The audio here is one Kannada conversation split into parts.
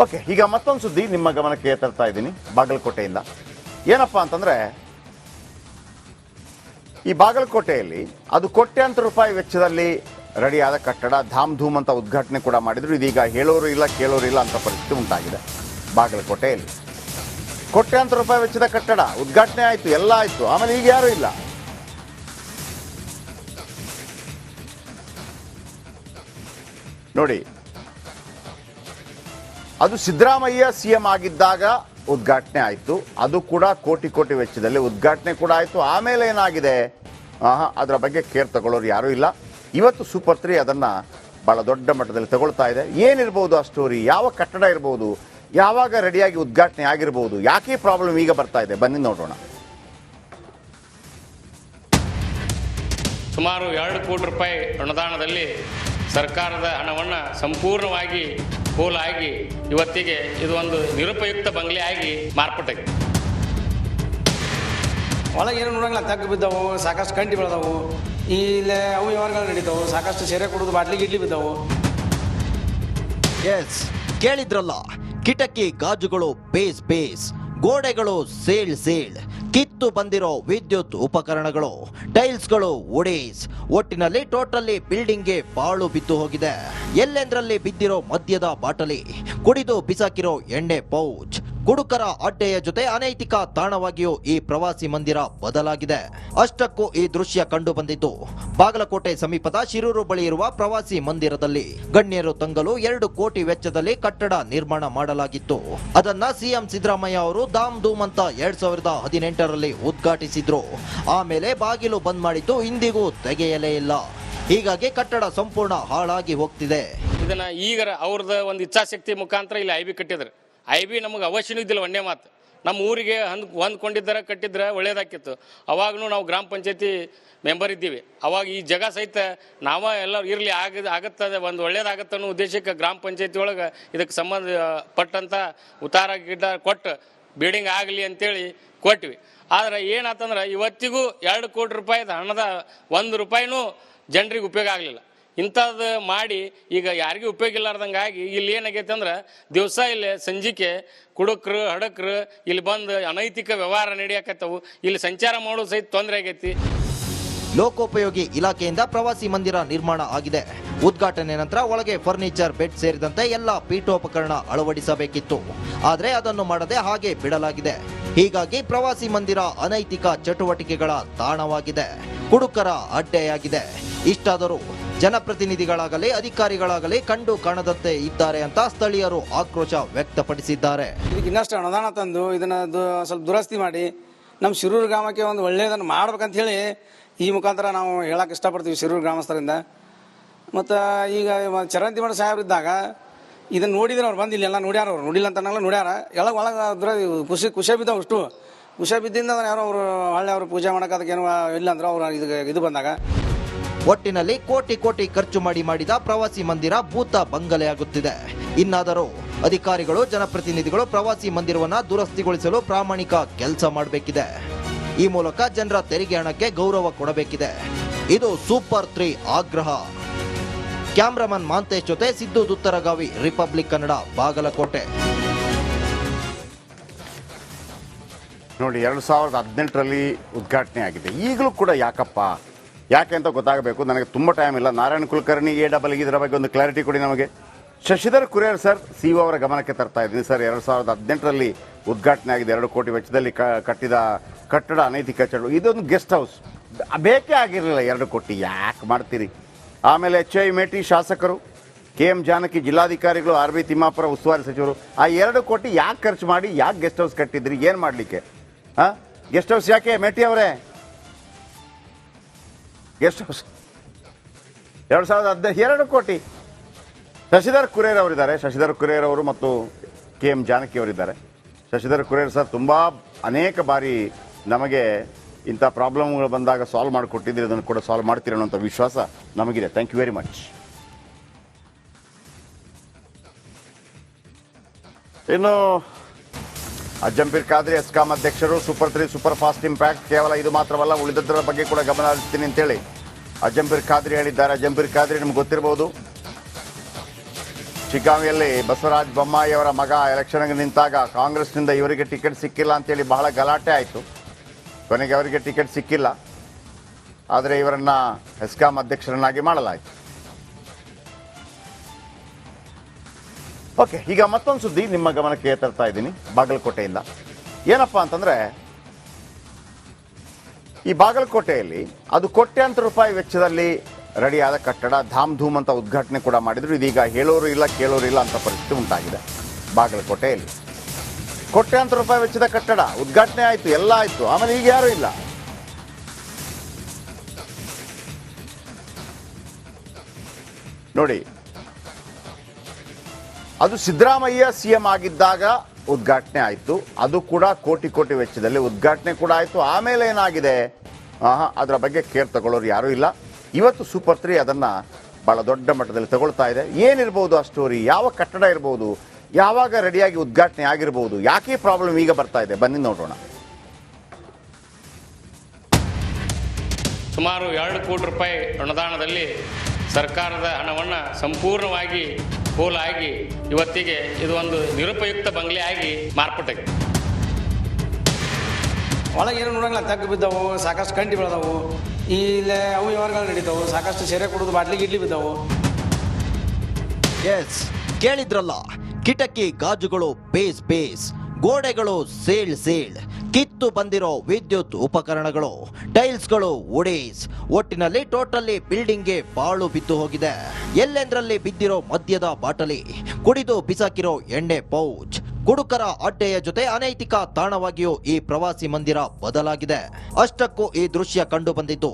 ಓಕೆ, ಈಗ ಮತ್ತೊಂದು ಸುದ್ದಿ ನಿಮ್ಮ ಗಮನಕ್ಕೆ ತರ್ತಾ ಇದ್ದೀನಿ ಬಾಗಲಕೋಟೆಯಿಂದ. ಏನಪ್ಪಾ ಅಂತಂದ್ರೆ, ಈ ಬಾಗಲಕೋಟೆಯಲ್ಲಿ ಅದು ಕೋಟ್ಯಾಂತರ ರೂಪಾಯಿ ವೆಚ್ಚದಲ್ಲಿ ರೆಡಿಯಾದ ಕಟ್ಟಡ ಧಾಮ್ ಧೂಮ್ ಅಂತ ಉದ್ಘಾಟನೆ ಕೂಡ ಮಾಡಿದ್ರು. ಇದೀಗ ಹೇಳೋರು ಇಲ್ಲ ಕೇಳೋರು ಇಲ್ಲ ಅಂತ ಪರಿಸ್ಥಿತಿ ಉಂಟಾಗಿದೆ. ಬಾಗಲಕೋಟೆಯಲ್ಲಿ ಕೋಟ್ಯಾಂತರ ರೂಪಾಯಿ ವೆಚ್ಚದ ಕಟ್ಟಡ ಉದ್ಘಾಟನೆ ಆಯಿತು, ಎಲ್ಲ ಆಯಿತು, ಆಮೇಲೆ ಈಗ ಯಾರೂ ಇಲ್ಲ. ನೋಡಿ, ಅದು ಸಿದ್ದರಾಮಯ್ಯ ಸಿಎಂ ಆಗಿದ್ದಾಗ ಉದ್ಘಾಟನೆ ಆಯಿತು. ಅದು ಕೂಡ ಕೋಟಿ ಕೋಟಿ ವೆಚ್ಚದಲ್ಲಿ ಉದ್ಘಾಟನೆ ಕೂಡ ಆಯಿತು. ಆಮೇಲೆ ಏನಾಗಿದೆ, ಅದರ ಬಗ್ಗೆ ಕೇರ್ ತಗೊಳ್ಳೋರು ಯಾರೂ ಇಲ್ಲ. ಇವತ್ತು ಸೂಪರ್ 3 ಅದನ್ನು ಭಾಳ ದೊಡ್ಡ ಮಟ್ಟದಲ್ಲಿ ತಗೊಳ್ತಾ ಇದೆ. ಏನಿರ್ಬೋದು ಆ ಸ್ಟೋರಿ, ಯಾವ ಕಟ್ಟಡ ಇರ್ಬೋದು, ಯಾವಾಗ ರೆಡಿಯಾಗಿ ಉದ್ಘಾಟನೆ ಆಗಿರ್ಬೋದು, ಯಾಕೆ ಪ್ರಾಬ್ಲಮ್ ಈಗ ಬರ್ತಾ ಇದೆ, ಬನ್ನಿ ನೋಡೋಣ. ಸುಮಾರು 2 ಕೋಟಿ ರೂಪಾಯಿ ಅನುದಾನದಲ್ಲಿ ಸರ್ಕಾರದ ಹಣವನ್ನು ಸಂಪೂರ್ಣವಾಗಿ ಪೋಲಾಗಿ ಇವತ್ತಿಗೆ ಇದು ಒಂದು ನಿರುಪಯುಕ್ತ ಬಂಗ್ಲೆ ಆಗಿ ಮಾರ್ಪಟ್ಟಾಗಿದೆ. ಒಳಗೆ ಏನು ನೋಡಂಗಿಲ್ಲ, ತಗ್ಗು ಬಿದ್ದವು, ಸಾಕಷ್ಟು ಕಂಟಿ ಬೆಳೆದವು, ಇಲ್ಲೇ ಅವು ವ್ಯವಹಾರಗಳು ನಡೀತಾವೆ, ಸಾಕಷ್ಟು ಸೆರೆ ಕುಡಿದು ಬಾಟ್ಲಿ ಗಿಡ್ಲಿ ಬಿದ್ದವು. ಎಸ್, ಕೇಳಿದ್ರಲ್ಲ, ಕಿಟಕಿ ಗಾಜುಗಳು ಬೇಸ್, ಗೋಡೆಗಳು ಸೇಳ್, ಕಿತ್ತು ಬಂದಿರೋ ವಿದ್ಯುತ್ ಉಪಕರಣಗಳು, ಟೈಲ್ಸ್ಗಳು ಒಡೇಸ್, ಒಟ್ಟಿನಲ್ಲಿ ಟೋಟಲಿ ಬಿಲ್ಡಿಂಗ್ಗೆ ಬಾಳು ಬಿದ್ದು ಹೋಗಿದೆ. ಎಲ್ಲೆಂದ್ರಲ್ಲಿ ಬಿದ್ದಿರೋ ಮದ್ಯದ ಬಾಟಲಿ, ಕುಡಿದು ಬಿಸಾಕಿರೋ ಎಣ್ಣೆ ಪೌಚ್, ಕುಡುಕರ ಅಡ್ಡೆಯ ಜೊತೆ ಅನೈತಿಕ ತಾಣವಾಗಿಯೂ ಈ ಪ್ರವಾಸಿ ಮಂದಿರ ಬದಲಾಗಿದೆ. ಅಷ್ಟಕ್ಕೂ ಈ ದೃಶ್ಯ ಕಂಡು ಬಂದಿದ್ದು ಬಾಗಲಕೋಟೆ ಸಮೀಪದ ಶಿರೂರು ಬಳಿ ಇರುವ ಪ್ರವಾಸಿ ಮಂದಿರದಲ್ಲಿ. ಗಣ್ಯರು ತಂಗಲು 2 ಕೋಟಿ ವೆಚ್ಚದಲ್ಲಿ ಕಟ್ಟಡ ನಿರ್ಮಾಣ ಮಾಡಲಾಗಿತ್ತು. ಅದನ್ನ ಸಿಎಂ ಸಿದ್ದರಾಮಯ್ಯ ಅವರು ಧಾಮ್ ಧೂಮ್ ಅಂತ 2018ರಲ್ಲಿ ಉದ್ಘಾಟಿಸಿದ್ರು. ಆಮೇಲೆ ಬಾಗಿಲು ಬಂದ್ ಮಾಡಿದ್ದು ಇಂದಿಗೂ ತೆಗೆಯಲೇ ಇಲ್ಲ. ಹೀಗಾಗಿ ಕಟ್ಟಡ ಸಂಪೂರ್ಣ ಹಾಳಾಗಿ ಹೋಗ್ತಿದೆ. ಇದನ್ನ ಈಗ ಅವ್ರದ ಒಂದು ಇಚ್ಛಾಶಕ್ತಿ ಮುಖಾಂತರ ಇಲ್ಲಿ ಐಬಿ ಕಟ್ಟಿದ್ರು. ಐಬಿ ನಮಗೆ ಅವಶ್ಯನೂ ಇದ್ದಿಲ್ಲ. ಒಂದೇ ಮಾತು, ನಮ್ಮ ಊರಿಗೆ ಹೊಂದ್ಕೊಂಡಿದ್ದಾರೆ, ಕಟ್ಟಿದ್ರೆ ಒಳ್ಳೇದಾಕಿತ್ತು. ಅವಾಗೂ ನಾವು ಗ್ರಾಮ ಪಂಚಾಯತಿ ಮೆಂಬರ್ ಇದ್ದೀವಿ. ಅವಾಗ ಈ ಜಾಗ ಸಹಿತ ನಾವ ಎಲ್ಲರೂ ಇರಲಿ ಆಗತ್ತದೆ, ಒಂದು ಒಳ್ಳೇದಾಗತ್ತೆ ಅನ್ನೋ ಉದ್ದೇಶಕ್ಕೆ ಗ್ರಾಮ ಪಂಚಾಯತಿ ಒಳಗೆ ಇದಕ್ಕೆ ಸಂಬಂಧಪಟ್ಟಂಥ ಉತ್ತಾರ ಗಿಡ ಕೊಟ್ಟು ಬಿಲ್ಡಿಂಗ್ ಆಗಲಿ ಅಂತೇಳಿ ಕೊಟ್ವಿ. ಆದರೆ ಏನಾತಂದ್ರೆ ಇವತ್ತಿಗೂ 2 ಕೋಟಿ ರೂಪಾಯಿದ ಹಣದ 1 ರೂಪಾಯಿನೂ ಜನರಿಗೆ ಉಪಯೋಗ ಆಗಲಿಲ್ಲ. ಇಂಥದ್ದು ಮಾಡಿ ಈಗ ಯಾರಿಗೂ ಉಪಯೋಗ ಇಲ್ಲಾರ್ದಂಗಾಗಿ ಇಲ್ಲಿ ಏನಾಗೈತೆ ಅಂದ್ರೆ ದಿವಸ ಇಲ್ಲಿ ಸಂಜಿಕೆ ಕುಡುಕರು ಹಡಕರು ಇಲ್ಲಿ ಬಂದು ಅನೈತಿಕ ವ್ಯವಹಾರ ನಡೆಯಕತ್ತವು. ಇಲ್ಲಿ ಸಂಚಾರ ಮಾಡೋದು ಸಹಿತ ತೊಂದರೆ ಆಗೈತಿ. ಲೋಕೋಪಯೋಗಿ ಇಲಾಖೆಯಿಂದ ಪ್ರವಾಸಿ ಮಂದಿರ ನಿರ್ಮಾಣ ಆಗಿದೆ. ಉದ್ಘಾಟನೆ ನಂತರ ಒಳಗೆ ಫರ್ನಿಚರ್, ಬೆಡ್ ಸೇರಿದಂತೆ ಎಲ್ಲ ಪೀಠೋಪಕರಣ ಅಳವಡಿಸಬೇಕಿತ್ತು. ಆದರೆ ಅದನ್ನು ಮಾಡದೆ ಹಾಗೆ ಬಿಡಲಾಗಿದೆ. ಹೀಗಾಗಿ ಪ್ರವಾಸಿ ಮಂದಿರ ಅನೈತಿಕ ಚಟುವಟಿಕೆಗಳ ತಾಣವಾಗಿದೆ, ಕುಡುಕರ ಅಡ್ಡೆಯಾಗಿದೆ. ಇಷ್ಟಾದರೂ ಜನಪ್ರತಿನಿಧಿಗಳಾಗಲಿ ಅಧಿಕಾರಿಗಳಾಗಲಿ ಕಂಡು ಕಾಣದಂತೆ ಇದ್ದಾರೆ ಅಂತ ಸ್ಥಳೀಯರು ಆಕ್ರೋಶ ವ್ಯಕ್ತಪಡಿಸಿದ್ದಾರೆ. ಇದಕ್ಕೆ ಇನ್ನಷ್ಟು ಅನುದಾನ ತಂದು ಇದನ್ನ ಸ್ವಲ್ಪ ದುರಸ್ತಿ ಮಾಡಿ ನಮ್ಮ ಶಿರೂರು ಗ್ರಾಮಕ್ಕೆ ಒಂದು ಒಳ್ಳೆಯದನ್ನು ಮಾಡ್ಬೇಕಂತ ಹೇಳಿ ಈ ಮುಖಾಂತರ ನಾವು ಹೇಳಕ್ಕೆ ಇಷ್ಟಪಡ್ತೀವಿ ಶಿರೂರು ಗ್ರಾಮಸ್ಥರಿಂದ. ಮತ್ತು ಈಗ ಚರಂತಿಮಠ ಸಾಹೇಬ್ರಿದ್ದಾಗ ಇದನ್ನು ನೋಡಿದ್ರೆ ಅವ್ರು ಬಂದಿಲ್ಲ, ಎಲ್ಲ ನೋಡ್ಯಾರ, ಅವ್ರು ನೋಡಿಲ್ಲ ಅಂತ ನೋಡ್ಯಾರ. ಒಳಗೆ ಖುಷಿ ಬಿದ್ದಾವೆ. ಅಷ್ಟು ಖುಷಿ ಬಿದ್ದಿಂದ ಯಾರೋ ಅವರು ಹಳ್ಳಿ ಅವರು ಪೂಜೆ ಮಾಡೋಕೆ ಅದಕ್ಕೇನು ಇಲ್ಲ ಅಂದ್ರೆ ಅವ್ರು ಇದು ಬಂದಾಗ. ಒಟ್ಟಿನಲ್ಲಿ ಕೋಟಿ ಕೋಟಿ ಖರ್ಚು ಮಾಡಿದ ಪ್ರವಾಸಿ ಮಂದಿರ ಭೂತ ಬಂಗಲೆಯಾಗುತ್ತಿದೆ. ಇನ್ನಾದರೂ ಅಧಿಕಾರಿಗಳು ಜನಪ್ರತಿನಿಧಿಗಳು ಪ್ರವಾಸಿ ಮಂದಿರವನ್ನ ದುರಸ್ತಿಗೊಳಿಸಲು ಪ್ರಾಮಾಣಿಕ ಕೆಲಸ ಮಾಡಬೇಕಿದೆ. ಈ ಮೂಲಕ ಜನರ ತೆರಿಗೆ ಹಣಕ್ಕೆ ಗೌರವ ಕೊಡಬೇಕಿದೆ. ಇದು ಸೂಪರ್ 3 ಆಗ್ರಹ. ಕ್ಯಾಮ್ರಾಮನ್ ಮಾಂತೇಶ್ ಜೊತೆ ಸಿದ್ದು ದುತ್ತರಗಾವಿ, ರಿಪಬ್ಲಿಕ್ ಕನ್ನಡ, ಬಾಗಲಕೋಟೆ. ನೋಡಿ, 2018ರಲ್ಲಿ ಉದ್ಘಾಟನೆ ಆಗಿದೆ. ಈಗಲೂ ಕೂಡ ಯಾಕೆ ಅಂತ ಗೊತ್ತಾಗಬೇಕು. ನನಗೆ ತುಂಬ ಟೈಮ್ ಇಲ್ಲ. ನಾರಾಯಣ ಕುಲಕರ್ಣಿ AEE ಇದರ ಬಗ್ಗೆ ಒಂದು ಕ್ಲಾರಿಟಿ ಕೊಡಿ ನಮಗೆ. ಶಶಿಧರ್ ಕುರೇರ್ ಸರ್, CEO ಅವರ ಗಮನಕ್ಕೆ ತರ್ತಾ ಇದ್ದೀನಿ ಸರ್. 2018ರಲ್ಲಿ ಉದ್ಘಾಟನೆ ಆಗಿದೆ. 2 ಕೋಟಿ ವೆಚ್ಚದಲ್ಲಿ ಕಟ್ಟಿದ ಕಟ್ಟಡ ಅನೈತಿಕ ಇದೊಂದು ಗೆಸ್ಟ್ ಹೌಸ್ ಬೇಕೇ ಆಗಿರಲಿಲ್ಲ. 2 ಕೋಟಿ ಯಾಕೆ ಮಾಡ್ತೀರಿ? ಆಮೇಲೆ HI ಮೇಟಿ ಶಾಸಕರು, KM ಜಾನಕಿ ಜಿಲ್ಲಾಧಿಕಾರಿಗಳು, RB ತಿಮ್ಮಾಪುರ ಉಸ್ತುವಾರಿ ಸಚಿವರು ಆ 2 ಕೋಟಿ ಯಾಕೆ ಖರ್ಚು ಮಾಡಿ ಯಾಕೆ ಗೆಸ್ಟ್ ಹೌಸ್ ಕಟ್ಟಿದ್ರಿ? ಏನು ಮಾಡಲಿಕ್ಕೆ? ಗೆಸ್ಟ್ ಹೌಸ್ ಯಾಕೆ ಮೇಟಿ ಅವರೇ? ಗೆಸ್ಟ್ ಹೌಸ್ 2018 2 ಕೋಟಿ. ಶಶಿಧರ್ ಕುರೇರ್ ಅವರಿದ್ದಾರೆ. ಶಶಿಧರ್ ಕುರೇರ್ ಅವರು ಮತ್ತು KM ಜಾನಕಿ ಅವರಿದ್ದಾರೆ. ಶಶಿಧರ್ ಕುರೇರ್ ಸರ್ ಅನೇಕ ಬಾರಿ ನಮಗೆ ಇಂಥ ಪ್ರಾಬ್ಲಮ್ಗಳು ಬಂದಾಗ ಸಾಲ್ವ್ ಮಾಡಿಕೊಟ್ಟಿದ್ದೀರಿ. ಅದನ್ನು ಕೂಡ ಸಾಲ್ವ್ ಮಾಡ್ತೀರಿ ಅನ್ನೋಂಥ ವಿಶ್ವಾಸ ನಮಗಿದೆ. Thank you very much. ಇನ್ನು ಅಜ್ಜಂಪೀರ್ ಖಾದ್ರಿ ಎಸ್ಕಾಂ ಅಧ್ಯಕ್ಷರು ಸೂಪರ್ 3 ಸೂಪರ್ ಫಾಸ್ಟ್ ಇಂಪ್ಯಾಕ್ಟ್ ಕೇವಲ ಇದು ಮಾತ್ರವಲ್ಲ, ಉಳಿದದ್ದರ ಬಗ್ಗೆ ಕೂಡ ಗಮನ ಹರಿಸ್ತೀನಿ ಅಂತೇಳಿ ಅಜ್ಜಂಪೀರ್ ಖಾದ್ರಿ ಹೇಳಿದ್ದಾರೆ. ಅಜ್ಜಂಪೀರ್ ಖಾದ್ರಿ ನಿಮ್ಗೆ ಗೊತ್ತಿರಬಹುದು, ಶಿಗ್ಗಾಂವಿಯಲ್ಲಿ ಬಸವರಾಜ ಬೊಮ್ಮಾಯಿ ಅವರ ಮಗ ಎಲೆಕ್ಷನ್ಗೆ ನಿಂತಾಗ ಕಾಂಗ್ರೆಸ್ನಿಂದ ಇವರಿಗೆ ಟಿಕೆಟ್ ಸಿಕ್ಕಿಲ್ಲ ಅಂತೇಳಿ ಬಹಳ ಗಲಾಟೆ ಆಯಿತು. ಕೊನೆಗೆ ಅವರಿಗೆ ಟಿಕೆಟ್ ಸಿಕ್ಕಿಲ್ಲ, ಆದರೆ ಇವರನ್ನ ಹೆಸ್ಕಾಂ ಅಧ್ಯಕ್ಷರನ್ನಾಗಿ ಮಾಡಲಾಯಿತು. ಓಕೆ, ಈಗ ಮತ್ತೊಂದು ಸುದ್ದಿ ನಿಮ್ಮ ಗಮನಕ್ಕೆ ತರ್ತಾ ಇದ್ದೀನಿ ಬಾಗಲಕೋಟೆಯಿಂದ. ಏನಪ್ಪಾ ಅಂತಂದ್ರೆ, ಈ ಬಾಗಲಕೋಟೆಯಲ್ಲಿ ಅದು ಕೋಟ್ಯಾಂತರ ರೂಪಾಯಿ ವೆಚ್ಚದಲ್ಲಿ ರೆಡಿಯಾದ ಕಟ್ಟಡ ಧಾಮ್ ಧೂಮ್ ಅಂತ ಉದ್ಘಾಟನೆ ಕೂಡ ಮಾಡಿದ್ರು. ಇದೀಗ ಹೇಳೋರು ಇಲ್ಲ ಕೇಳೋರು ಇಲ್ಲ ಅಂತ ಪರಿಸ್ಥಿತಿ ಉಂಟಾಗಿದೆ. ಬಾಗಲಕೋಟೆಯಲ್ಲಿ ಕೋಟ್ಯಾಂತರ ರೂಪಾಯಿ ವೆಚ್ಚದ ಕಟ್ಟಡ ಉದ್ಘಾಟನೆ ಆಯಿತು, ಎಲ್ಲ ಆಯಿತು, ಆಮೇಲೆ ಈಗ ಯಾರೂ ಇಲ್ಲ. ನೋಡಿ, ಅದು ಸಿದ್ದರಾಮಯ್ಯ ಸಿಎಂ ಆಗಿದ್ದಾಗ ಉದ್ಘಾಟನೆ ಆಯಿತು. ಅದು ಕೂಡ ಕೋಟಿ ಕೋಟಿ ವೆಚ್ಚದಲ್ಲಿ ಉದ್ಘಾಟನೆ ಕೂಡ ಆಯಿತು. ಆಮೇಲೆ ಏನಾಗಿದೆ, ಅದರ ಬಗ್ಗೆ ಕೇರ್ ತಗೊಳ್ಳೋರು ಯಾರೂ ಇಲ್ಲ. ಇವತ್ತು ಸೂಪರ್ 3 ಅದನ್ನು ಭಾಳ ದೊಡ್ಡ ಮಟ್ಟದಲ್ಲಿ ತಗೊಳ್ತಾ ಇದೆ. ಏನಿರ್ಬೋದು ಆ ಸ್ಟೋರಿ, ಯಾವ ಕಟ್ಟಡ ಇರ್ಬೋದು, ಯಾವಾಗ ರೆಡಿಯಾಗಿ ಉದ್ಘಾಟನೆ ಆಗಿರ್ಬೋದು, ಯಾಕೆ ಪ್ರಾಬ್ಲಮ್ ಈಗ ಬರ್ತಾ ಇದೆ, ಬನ್ನಿ ನೋಡೋಣ. ಸುಮಾರು 2 ಕೋಟಿ ರೂಪಾಯಿ ಅನುದಾನದಲ್ಲಿ ಸರ್ಕಾರದ ಹಣವನ್ನು ಸಂಪೂರ್ಣವಾಗಿ ಪೋಲಾಗಿ ಇವತ್ತಿಗೆ ಇದು ಒಂದು ನಿರುಪಯುಕ್ತ ಬಂಗ್ಲೆ ಆಗಿ ಮಾರ್ಪಟ್ಟಾಗಿದೆ. ಒಳಗೆ ಏನು ನೋಡಂಗಿಲ್ಲ, ತಗ್ಗು ಬಿದ್ದವು, ಸಾಕಷ್ಟು ಕಂಟಿ ಬೆಳೆದವು, ಇಲ್ಲೇ ಅವು ವ್ಯವಹಾರಗಳು ನಡೀತಾವು, ಸಾಕಷ್ಟು ಸೆರೆ ಕುಡಿದು ಬಾಟ್ಲಿ ಗಿಡ್ಲಿ ಬಿದ್ದವು. ಎಸ್, ಕೇಳಿದ್ರಲ್ಲ, ಕಿಟಕಿ ಗಾಜುಗಳು ಬೇಸ್ ಬೇಸ್, ಗೋಡೆಗಳು ಸೇಳ್ ಸೇಳ್, ಕಿತ್ತು ಬಂದಿರೋ ವಿದ್ಯುತ್ ಉಪಕರಣಗಳು, ಟೈಲ್ಸ್ಗಳು ಉಡೀಸ್, ಒಟ್ಟಿನಲ್ಲಿ ಟೋಟಲಿ ಬಿಲ್ಡಿಂಗ್ಗೆ ಬಾಳು ಬಿದ್ದು ಹೋಗಿದೆ. ಎಲ್ಲೆಂದ್ರಲ್ಲಿ ಬಿದ್ದಿರೋ ಮದ್ಯದ ಬಾಟಲಿ, ಕುಡಿದು ಬಿಸಾಕಿರೋ ಎಣ್ಣೆ ಪೌಚ್, ಕುಡುಕರ ಅಡ್ಡೆಯ ಜೊತೆ ಅನೈತಿಕ ತಾಣವಾಗಿಯೂ ಈ ಪ್ರವಾಸಿ ಮಂದಿರ ಬದಲಾಗಿದೆ. ಅಷ್ಟಕ್ಕೂ ಈ ದೃಶ್ಯ ಕಂಡು ಬಂದಿದ್ದು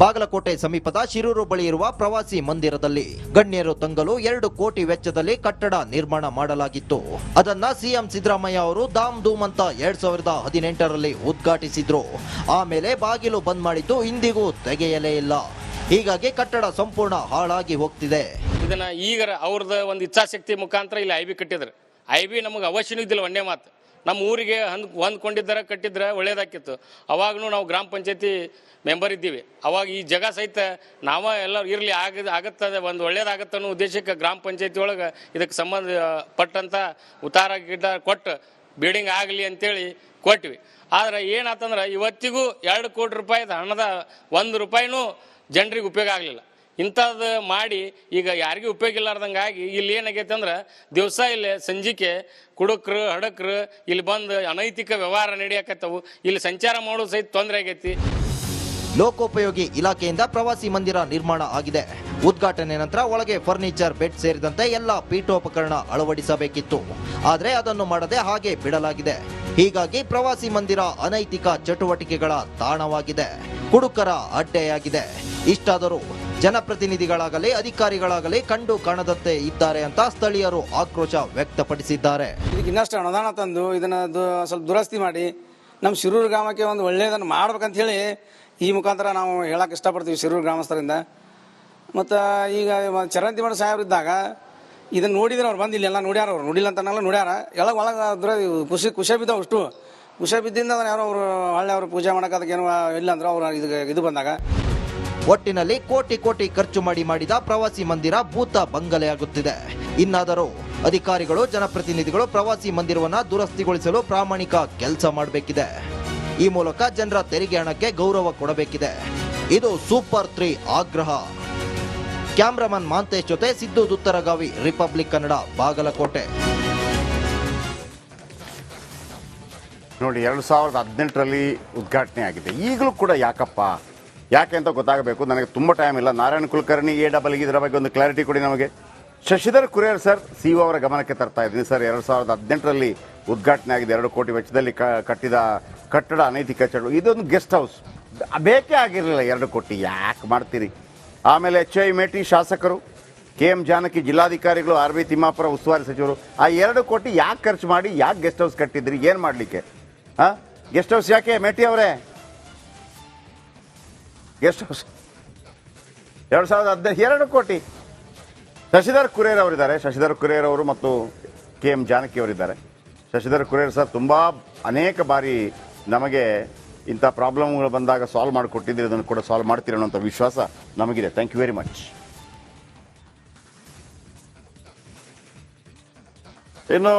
ಬಾಗಲಕೋಟೆ ಸಮೀಪದ ಶಿರೂರು ಬಳಿ ಇರುವ ಪ್ರವಾಸಿ ಮಂದಿರದಲ್ಲಿ. ಗಣ್ಯರು ತಂಗಲು 2 ಕೋಟಿ ವೆಚ್ಚದಲ್ಲಿ ಕಟ್ಟಡ ನಿರ್ಮಾಣ ಮಾಡಲಾಗಿತ್ತು. ಅದನ್ನ ಸಿಎಂ ಸಿದ್ದರಾಮಯ್ಯ ಅವರು ಧಾಮ್ ಧೂಮ್ ಅಂತ 2018ರಲ್ಲಿ ಉದ್ಘಾಟಿಸಿದ್ರು. ಆಮೇಲೆ ಬಾಗಿಲು ಬಂದ್ ಮಾಡಿದ್ದು ಇಂದಿಗೂ ತೆಗೆಯಲೇ ಇಲ್ಲ. ಹೀಗಾಗಿ ಕಟ್ಟಡ ಸಂಪೂರ್ಣ ಹಾಳಾಗಿ ಹೋಗ್ತಿದೆ. ಇದನ್ನ ಈಗ ಅವ್ರದ್ದು ಒಂದು ಇಚ್ಛಾಶಕ್ತಿ ಮುಖಾಂತರ ಇಲ್ಲಿ ಐಬಿ ಕಟ್ಟಿದ್ರು. ಐಬಿ ನಮಗೆ ಅವಶ್ಯನೂ ಇದ್ದಿಲ್ಲ. ಒಂದೇ ಮಾತು, ನಮ್ಮ ಊರಿಗೆ ಹೊಂದ್ಕೊಂಡಿದ್ದಾರೆ ಕಟ್ಟಿದ್ರೆ ಒಳ್ಳೇದಾಕಿತ್ತು. ಅವಾಗೂ ನಾವು ಗ್ರಾಮ ಪಂಚಾಯತಿ ಮೆಂಬರ್ ಇದ್ದೀವಿ. ಅವಾಗ ಈ ಜಾಗ ಸಹಿತ ನಾವ ಎಲ್ಲರೂ ಇರಲಿ ಆಗತ್ತದೆ, ಒಂದು ಒಳ್ಳೇದಾಗತ್ತೆ ಅನ್ನೋ ಉದ್ದೇಶಕ್ಕೆ ಗ್ರಾಮ ಪಂಚಾಯತಿ ಒಳಗೆ ಇದಕ್ಕೆ ಸಂಬಂಧಪಟ್ಟಂಥ ಉತ್ತಾರ ಗಿಡ ಕೊಟ್ಟು ಬಿಲ್ಡಿಂಗ್ ಆಗಲಿ ಅಂತೇಳಿ ಕೊಟ್ವಿ. ಆದರೆ ಏನಾತಂದ್ರೆ ಇವತ್ತಿಗೂ 2 ಕೋಟಿ ರೂಪಾಯಿದ ಹಣದ 1 ರೂಪಾಯಿನೂ ಜನರಿಗೆ ಉಪಯೋಗ ಆಗಲಿಲ್ಲ. ಇಂಥದ್ದು ಮಾಡಿ ಈಗ ಯಾರಿಗೂ ಉಪಯೋಗ ಇಲ್ಲಾರ್ದಂಗಾಗಿ ಇಲ್ಲಿ ಏನಾಗೈತೆ ಅಂದ್ರೆ ದಿವಸ ಇಲ್ಲಿ ಸಂಜಿಕೆ ಕುಡುಕರು ಹಡಕರು ಇಲ್ಲಿ ಬಂದು ಅನೈತಿಕ ವ್ಯವಹಾರ ನಡೆಯಕತ್ತವು. ಇಲ್ಲಿ ಸಂಚಾರ ಮಾಡೋದು ಸಹಿತ ತೊಂದರೆ ಆಗೈತಿ. ಲೋಕೋಪಯೋಗಿ ಇಲಾಖೆಯಿಂದ ಪ್ರವಾಸಿ ಮಂದಿರ ನಿರ್ಮಾಣ ಆಗಿದೆ. ಉದ್ಘಾಟನೆ ನಂತರ ಒಳಗೆ ಫರ್ನಿಚರ್, ಬೆಡ್ ಸೇರಿದಂತೆ ಎಲ್ಲ ಪೀಠೋಪಕರಣ ಅಳವಡಿಸಬೇಕಿತ್ತು. ಆದರೆ ಅದನ್ನು ಮಾಡದೆ ಹಾಗೆ ಬಿಡಲಾಗಿದೆ. ಹೀಗಾಗಿ ಪ್ರವಾಸಿ ಮಂದಿರ ಅನೈತಿಕ ಚಟುವಟಿಕೆಗಳ ತಾಣವಾಗಿದೆ, ಕುಡುಕರ ಅಡ್ಡೆಯಾಗಿದೆ. ಇಷ್ಟಾದರೂ ಜನಪ್ರತಿನಿಧಿಗಳಾಗಲಿ ಅಧಿಕಾರಿಗಳಾಗಲಿ ಕಂಡು ಕಾಣದಂತೆ ಇದ್ದಾರೆ ಅಂತ ಸ್ಥಳೀಯರು ಆಕ್ರೋಶ ವ್ಯಕ್ತಪಡಿಸಿದ್ದಾರೆ. ಇದಕ್ಕೆ ಇನ್ನಷ್ಟು ಅನುದಾನ ತಂದು ಇದನ್ನ ಸ್ವಲ್ಪ ದುರಸ್ತಿ ಮಾಡಿ ನಮ್ಮ ಶಿರೂರು ಗ್ರಾಮಕ್ಕೆ ಒಂದು ಒಳ್ಳೆಯದನ್ನು ಮಾಡ್ಬೇಕಂತ ಹೇಳಿ ಈ ಮುಖಾಂತರ ನಾವು ಹೇಳಕ್ಕೆ ಇಷ್ಟಪಡ್ತೀವಿ ಶಿರೂರು ಗ್ರಾಮಸ್ಥರಿಂದ. ಮತ್ತು ಈಗ ಚರಂತಿಮಠ ಸಾಹೇಬ್ರಿದ್ದಾಗ ಇದನ್ನು ನೋಡಿದ್ರೆ ಅವ್ರು ಬಂದು ಇಲ್ಲೆಲ್ಲ ನೋಡ್ಯಾರ, ಅವ್ರು ನೋಡಿಲ್ಲ ಅಂತನಲ್ಲ ನೋಡ್ಯಾರ. ಒಳಗೆ ಖುಷಿ ಬಿದ್ದಾವೆ ಅಷ್ಟು. ಖುಷಿ ಬಿದ್ದಿಂದ ಅದನ್ನು ಯಾರೋ ಅವರು ಒಳ್ಳೆ ಅವರು ಪೂಜೆ ಮಾಡೋಕೆ ಅದಕ್ಕೇನು ಇಲ್ಲ ಅಂದ್ರೆ ಅವ್ರು ಇದು ಬಂದಾಗ. ಒಟ್ಟಿನಲ್ಲಿ ಕೋಟಿ ಕೋಟಿ ಖರ್ಚು ಮಾಡಿದ ಪ್ರವಾಸಿ ಮಂದಿರ ಭೂತ ಬಂಗಲೆಯಾಗುತ್ತಿದೆ. ಇನ್ನಾದರೂ ಅಧಿಕಾರಿಗಳು ಜನಪ್ರತಿನಿಧಿಗಳು ಪ್ರವಾಸಿ ಮಂದಿರವನ್ನ ದುರಸ್ತಿಗೊಳಿಸಲು ಪ್ರಾಮಾಣಿಕ ಕೆಲಸ ಮಾಡಬೇಕಿದೆ. ಈ ಮೂಲಕ ಜನರ ತೆರಿಗೆ ಹಣಕ್ಕೆ ಗೌರವ ಕೊಡಬೇಕಿದೆ. ಇದು ಸೂಪರ್ 3 ಆಗ್ರಹ. ಕ್ಯಾಮ್ರಾಮನ್ ಮಾಂತೇಶ್ ಜೊತೆ ಸಿದ್ದು ದುತ್ತರಗಾವಿ, ರಿಪಬ್ಲಿಕ್ ಕನ್ನಡ, ಬಾಗಲಕೋಟೆ. ನೋಡಿ, 2018ರಲ್ಲಿ ಉದ್ಘಾಟನೆ ಆಗಿದೆ. ಈಗಲೂ ಕೂಡ ಯಾಕೆ ಅಂತ ಗೊತ್ತಾಗಬೇಕು. ನನಗೆ ತುಂಬ ಟೈಮ್ ಇಲ್ಲ. ನಾರಾಯಣ ಕುಲಕರ್ಣಿ AEE ಇದರ ಬಗ್ಗೆ ಒಂದು ಕ್ಲಾರಿಟಿ ಕೊಡಿ ನಮಗೆ. ಶಶಿಧರ್ ಕುರೇರ್ ಸರ್, CEO ಅವರ ಗಮನಕ್ಕೆ ತರ್ತಾ ಇದ್ದೀನಿ ಸರ್. 2018ರಲ್ಲಿ ಉದ್ಘಾಟನೆ ಆಗಿದೆ. 2 ಕೋಟಿ ವೆಚ್ಚದಲ್ಲಿ ಕಟ್ಟಿದ ಕಟ್ಟಡ ಅನೈತಿಕ ಇದೊಂದು ಗೆಸ್ಟ್ ಹೌಸ್ ಬೇಕೇ ಆಗಿರಲಿಲ್ಲ. 2 ಕೋಟಿ ಯಾಕೆ ಮಾಡ್ತೀರಿ? ಆಮೇಲೆ HI ಮೇಟಿ ಶಾಸಕರು, KM ಜಾನಕಿ ಜಿಲ್ಲಾಧಿಕಾರಿಗಳು, RB ತಿಮ್ಮಾಪುರ ಉಸ್ತುವಾರಿ ಸಚಿವರು ಆ 2 ಕೋಟಿ ಯಾಕೆ ಖರ್ಚು ಮಾಡಿ ಯಾಕೆ ಗೆಸ್ಟ್ ಹೌಸ್ ಕಟ್ಟಿದ್ರಿ? ಏನು ಮಾಡಲಿಕ್ಕೆ? ಗೆಸ್ಟ್ ಹೌಸ್ ಯಾಕೆ ಮೇಟಿ ಅವರೇ? ಗೆಸ್ಟ್ ಹೌಸ್ 2018 2 ಕೋಟಿ. ಶಶಿಧರ್ ಕುರೇರ್ ಅವರಿದ್ದಾರೆ. ಶಶಿಧರ್ ಕುರೇರ್ ಅವರು ಮತ್ತು KM ಜಾನಕಿ ಅವರಿದ್ದಾರೆ. ಶಶಿಧರ್ ಕುರೇರ್ ಸರ್ ತುಂಬ ಅನೇಕ ಬಾರಿ ನಮಗೆ ಇಂಥ ಪ್ರಾಬ್ಲಮ್ಗಳು ಬಂದಾಗ ಸಾಲ್ವ್ ಮಾಡಿಕೊಟ್ಟಿದ್ದೀರಿ. ಅದನ್ನು ಕೂಡ ಸಾಲ್ವ್ ಮಾಡ್ತೀರಿ ಅನ್ನೋಂಥ ವಿಶ್ವಾಸ ನಮಗಿದೆ. Thank you very much. ಇನ್ನು